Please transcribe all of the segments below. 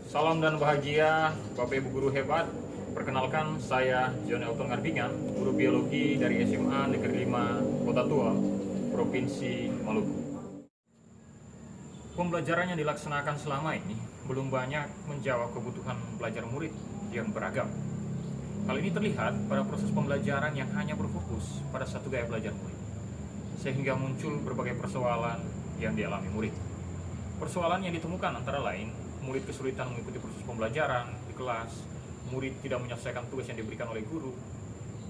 Salam dan bahagia Bapak Ibu guru hebat. Perkenalkan, saya John Elton Ngarbingan, guru biologi dari SMA Negeri 5 Kota Tua, Provinsi Maluku. Pembelajaran yang dilaksanakan selama ini belum banyak menjawab kebutuhan belajar murid yang beragam. Hal ini terlihat pada proses pembelajaran yang hanya berfokus pada satu gaya belajar murid, sehingga muncul berbagai persoalan yang dialami murid. Persoalan yang ditemukan antara lain, murid kesulitan mengikuti proses pembelajaran di kelas, murid tidak menyelesaikan tugas yang diberikan oleh guru,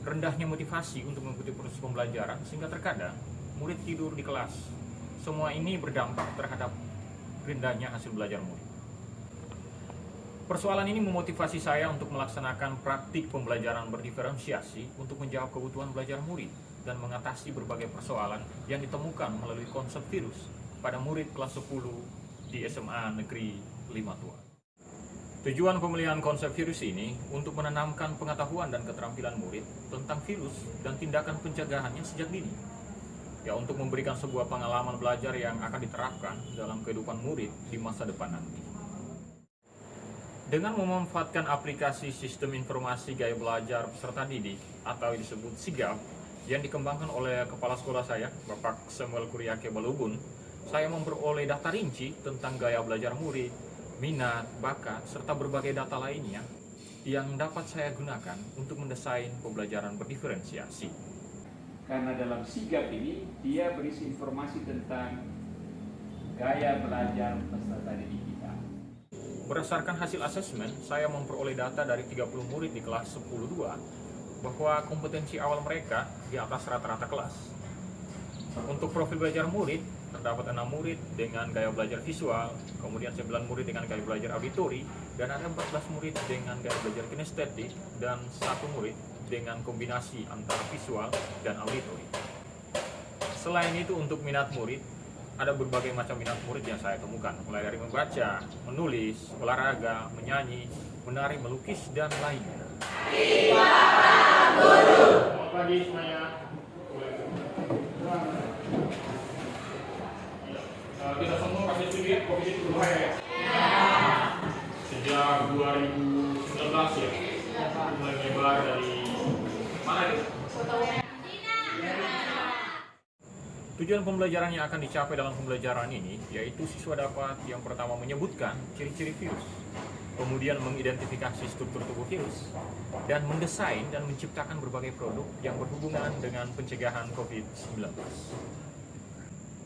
rendahnya motivasi untuk mengikuti proses pembelajaran sehingga terkadang murid tidur di kelas. Semua ini berdampak terhadap rendahnya hasil belajar murid. Persoalan ini memotivasi saya untuk melaksanakan praktik pembelajaran berdiferensiasi untuk menjawab kebutuhan belajar murid dan mengatasi berbagai persoalan yang ditemukan melalui konsep virus pada murid kelas 10 di SMA Negeri 5 Tua. Tujuan pemilihan konsep virus ini untuk menanamkan pengetahuan dan keterampilan murid tentang virus dan tindakan pencegahannya sejak dini. Ya, untuk memberikan sebuah pengalaman belajar yang akan diterapkan dalam kehidupan murid di masa depan nanti. Dengan memanfaatkan aplikasi Sistem Informasi Gaya Belajar Peserta Didik atau disebut SIGAP yang dikembangkan oleh kepala sekolah saya, Bapak Samuel Kuriake Balubun, saya memperoleh data rinci tentang gaya belajar murid, minat, bakat, serta berbagai data lainnya yang dapat saya gunakan untuk mendesain pembelajaran berdiferensiasi. Karena dalam SIGAP ini, dia berisi informasi tentang gaya belajar peserta didik kita. Berdasarkan hasil asesmen, saya memperoleh data dari 30 murid di kelas 10-2 bahwa kompetensi awal mereka di atas rata-rata kelas. Untuk profil belajar murid, terdapat 6 murid dengan gaya belajar visual, kemudian 9 murid dengan gaya belajar auditori, dan ada 14 murid dengan gaya belajar kinestetik, dan 1 murid dengan kombinasi antara visual dan auditori. Selain itu, untuk minat murid, ada berbagai macam minat murid yang saya temukan, mulai dari membaca, menulis, olahraga, menyanyi, menari, melukis, dan lainnya. Selamat pagi semuanya. Kita semua pasti studi COVID berbahaya ya? Sejak 2019 ya? Mulai menyebar dari mana itu? Tujuan pembelajaran yang akan dicapai dalam pembelajaran ini yaitu siswa dapat yang pertama menyebutkan ciri-ciri virus, kemudian mengidentifikasi struktur tubuh virus, dan mendesain dan menciptakan berbagai produk yang berhubungan dengan pencegahan COVID-19.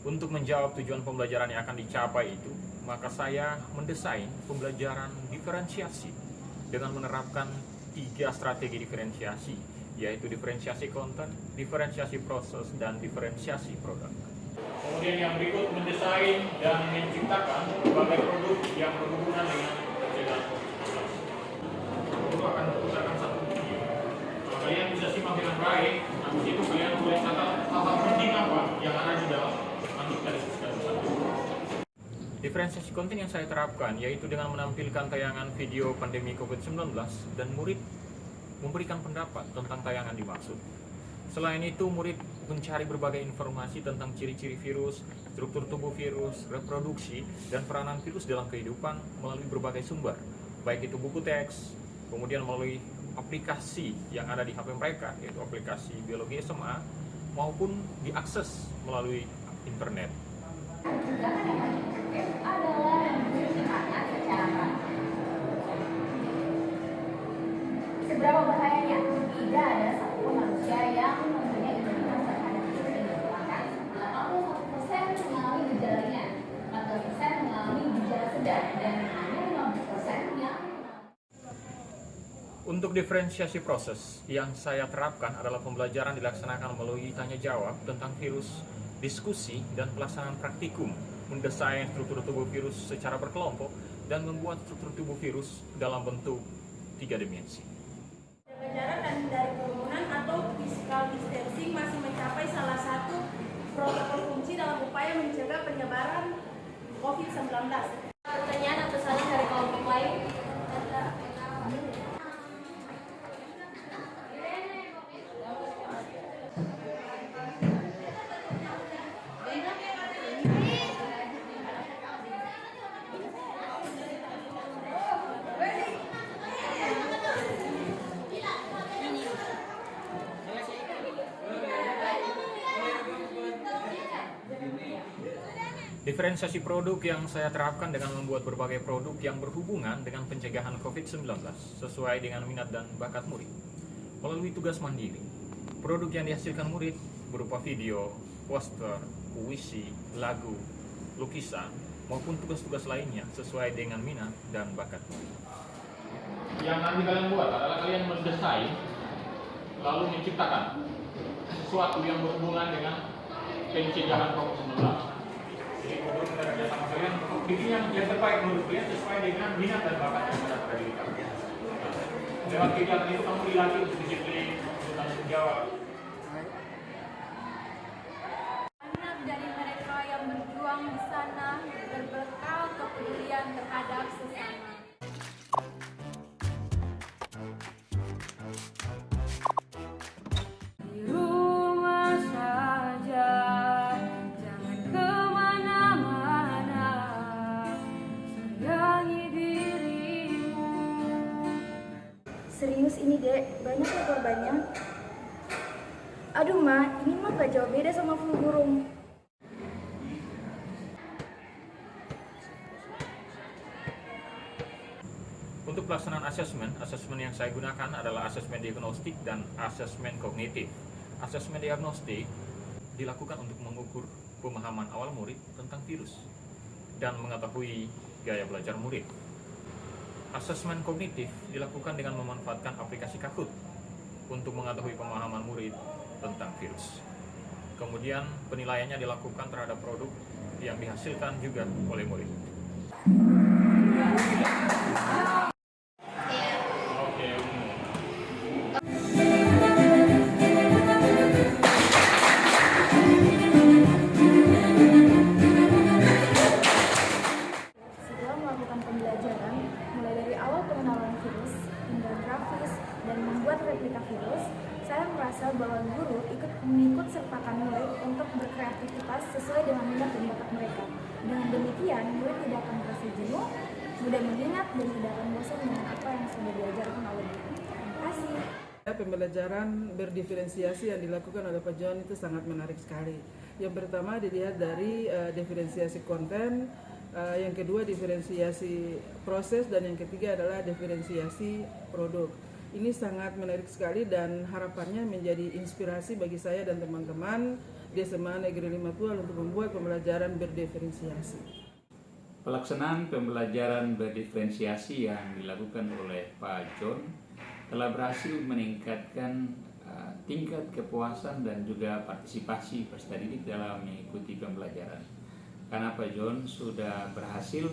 Untuk menjawab tujuan pembelajaran yang akan dicapai itu, maka saya mendesain pembelajaran diferensiasi dengan menerapkan 3 strategi diferensiasi, yaitu diferensiasi konten, diferensiasi proses, dan diferensiasi produk. Kemudian yang berikut mendesain dan menciptakan berbagai produk yang berhubungan dengan pencegahan COVID-19. Aku akan memutarkan satu video. Kalau kalian bisa simak dengan baik, habis itu kalian boleh catat hal-hal penting apa yang ada di dalam. Diferensiasi konten yang saya terapkan yaitu dengan menampilkan tayangan video pandemi COVID-19 dan murid memberikan pendapat tentang tayangan dimaksud. Selain itu, murid mencari berbagai informasi tentang ciri-ciri virus, struktur tubuh virus, reproduksi, dan peranan virus dalam kehidupan melalui berbagai sumber, baik itu buku teks, kemudian melalui aplikasi yang ada di HP mereka, yaitu aplikasi biologi SMA, maupun diakses melalui internet. Adalah menciptakannya secara praktis. Seberapa bahayanya? Tidak ada satupun manusia yang mempunyai imunitas terhadap virus ini. Bahkan 81% mengalami gejalanya, 14% mengalami gejala sedang, dan hanya 15% yang. Untuk diferensiasi proses yang saya terapkan adalah pembelajaran dilaksanakan melalui tanya jawab tentang virus, diskusi, dan pelaksanaan praktikum, mendesain struktur tubuh virus secara berkelompok, dan membuat struktur tubuh virus dalam bentuk 3 dimensi. Jaga jarak dan hindari kerumunan atau physical distancing masih mencapai salah satu protokol kunci dalam upaya mencegah penyebaran COVID-19. Pertanyaan atau saran dari kelompok lain? Diferensiasi produk yang saya terapkan dengan membuat berbagai produk yang berhubungan dengan pencegahan COVID-19 sesuai dengan minat dan bakat murid. Melalui tugas mandiri, produk yang dihasilkan murid berupa video, poster, puisi, lagu, lukisan, maupun tugas-tugas lainnya sesuai dengan minat dan bakat murid. Yang nanti kalian buat adalah kalian mendesain lalu menciptakan sesuatu yang berhubungan dengan pencegahan COVID-19. Jadi menurut kerja sama kalian bikin yang terbaik menurut kalian sesuai dengan minat dan bakat yang ada pada diri kalian. Lewat kegiatan itu kamu dilatih untuk disiplin, untuk tanggung jawab. Banyak dari mereka yang berjuang di sana berbekal kepedulian terhadap sesama. Di rumah saja, jangan kemana-mana, sayangi dirimu. Serius ini dek, banyak ya korbannya. Aduh ma, ini mah gak jauh beda sama flu burung. Untuk pelaksanaan asesmen yang saya gunakan adalah asesmen diagnostik dan asesmen kognitif. Asesmen diagnostik dilakukan untuk mengukur pemahaman awal murid tentang virus dan mengetahui gaya belajar murid. Asesmen kognitif dilakukan dengan memanfaatkan aplikasi Kahoot untuk mengetahui pemahaman murid tentang virus. Kemudian penilaiannya dilakukan terhadap produk yang dihasilkan juga oleh murid. Setelah melakukan pembelajaran, mulai dari awal pengenalan virus, hingga grafis, dan membuat replika virus, saya merasa bahwa guru mengikut sertakan murid untuk berkreativitas sesuai dengan minat dan bakat mereka. Dengan demikian, murid tidak akan merasa jenuh, mudah mengingat, dan tidak akan bosan dengan apa yang sudah diajarkan oleh guru. Terima kasih. Pembelajaran berdiferensiasi yang dilakukan oleh Pak John itu sangat menarik sekali. Yang pertama dilihat dari diferensiasi konten, yang kedua diferensiasi proses, dan yang ketiga adalah diferensiasi produk. Ini sangat menarik sekali dan harapannya menjadi inspirasi bagi saya dan teman-teman di SMA Negeri 5 Tual untuk membuat pembelajaran berdiferensiasi. Pelaksanaan pembelajaran berdiferensiasi yang dilakukan oleh Pak John telah berhasil meningkatkan tingkat kepuasan dan juga partisipasi peserta didik dalam mengikuti pembelajaran. Karena Pak John sudah berhasil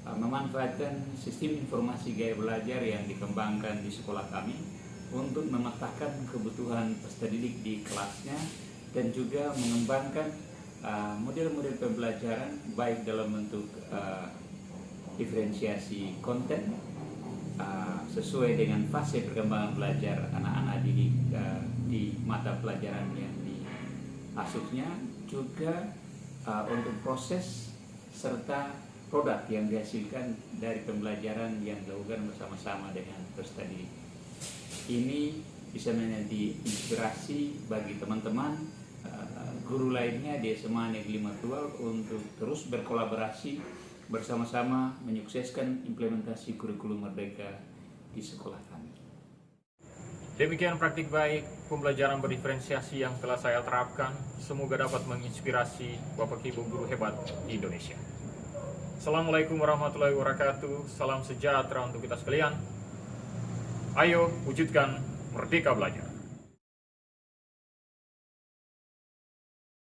memanfaatkan sistem informasi gaya belajar yang dikembangkan di sekolah kami untuk memetakan kebutuhan peserta didik di kelasnya dan juga mengembangkan model-model pembelajaran baik dalam bentuk diferensiasi konten sesuai dengan fase perkembangan belajar anak-anak didik di mata pelajaran yang diasuhnya, juga untuk proses serta produk yang dihasilkan dari pembelajaran yang dilakukan bersama-sama dengan peserta didik. Ini bisa menjadi inspirasi bagi teman-teman guru lainnya di SMA Negeri 5 Tual untuk terus berkolaborasi bersama-sama menyukseskan implementasi kurikulum merdeka di sekolah kami. Demikian praktik baik pembelajaran berdiferensiasi yang telah saya terapkan. Semoga dapat menginspirasi Bapak Ibu guru hebat di Indonesia. Assalamualaikum warahmatullahi wabarakatuh. Salam sejahtera untuk kita sekalian. Ayo wujudkan Merdeka Belajar.